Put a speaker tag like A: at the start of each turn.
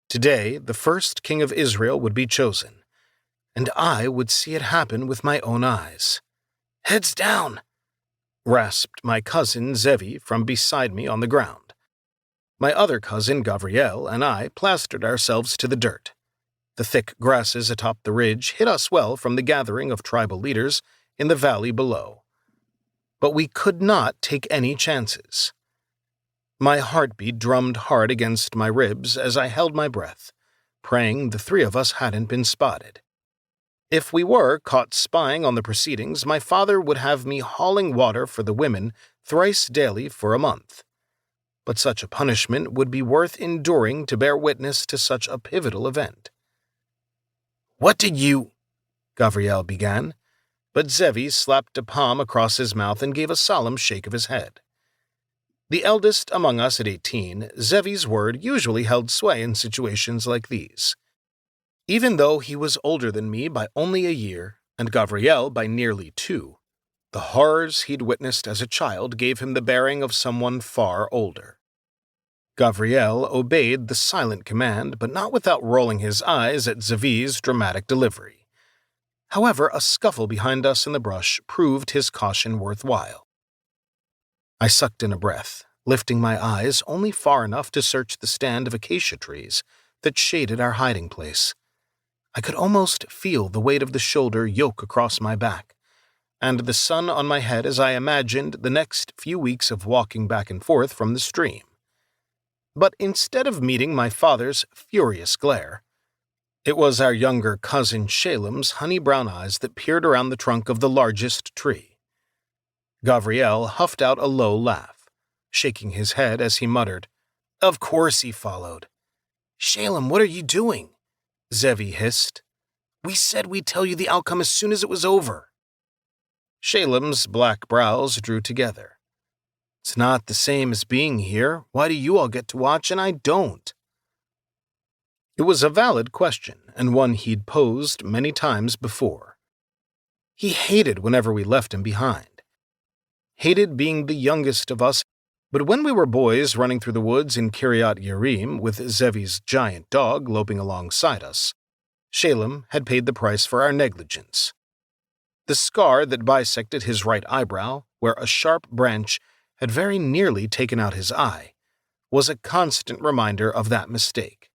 A: Today, the first king of Israel would be chosen, and I would see it happen with my own eyes. "Heads down!" rasped my cousin Zevi from beside me on the ground. My other cousin Gavriel and I plastered ourselves to the dirt. The thick grasses atop the ridge hid us well from the gathering of tribal leaders in the valley below. But we could not take any chances. My heartbeat drummed hard against my ribs as I held my breath, praying the three of us hadn't been spotted. If we were caught spying on the proceedings, my father would have me hauling water for the women thrice daily for a month. But such a punishment would be worth enduring to bear witness to such a pivotal event. "What did you—" Gavriel began, but Zevi slapped a palm across his mouth and gave a solemn shake of his head. The eldest among us at 18, Zevi's word usually held sway in situations like these. Even though he was older than me by only a year, and Gavriel by nearly 2, the horrors he'd witnessed as a child gave him the bearing of someone far older. Gavriel obeyed the silent command, but not without rolling his eyes at Zevi's dramatic delivery. However, a scuffle behind us in the brush proved his caution worthwhile. I sucked in a breath, lifting my eyes only far enough to search the stand of acacia trees that shaded our hiding place. I could almost feel the weight of the shoulder yoke across my back, and the sun on my head as I imagined the next few weeks of walking back and forth from the stream. But instead of meeting my father's furious glare, it was our younger cousin Shalem's honey-brown eyes that peered around the trunk of the largest tree. Gavriel huffed out a low laugh, shaking his head as he muttered, "Of course he followed." "Shalem, what are you doing?" Zevi hissed. "We said we'd tell you the outcome as soon as it was over." Shalem's black brows drew together. "It's not the same as being here. Why do you all get to watch and I don't?" It was a valid question, and one he'd posed many times before. He hated whenever we left him behind. Hated being the youngest of us, but when we were boys running through the woods in Kiryat Yerim with Zevi's giant dog loping alongside us, Shalem had paid the price for our negligence. The scar that bisected his right eyebrow, where a sharp branch had very nearly taken out his eye, was a constant reminder of that mistake.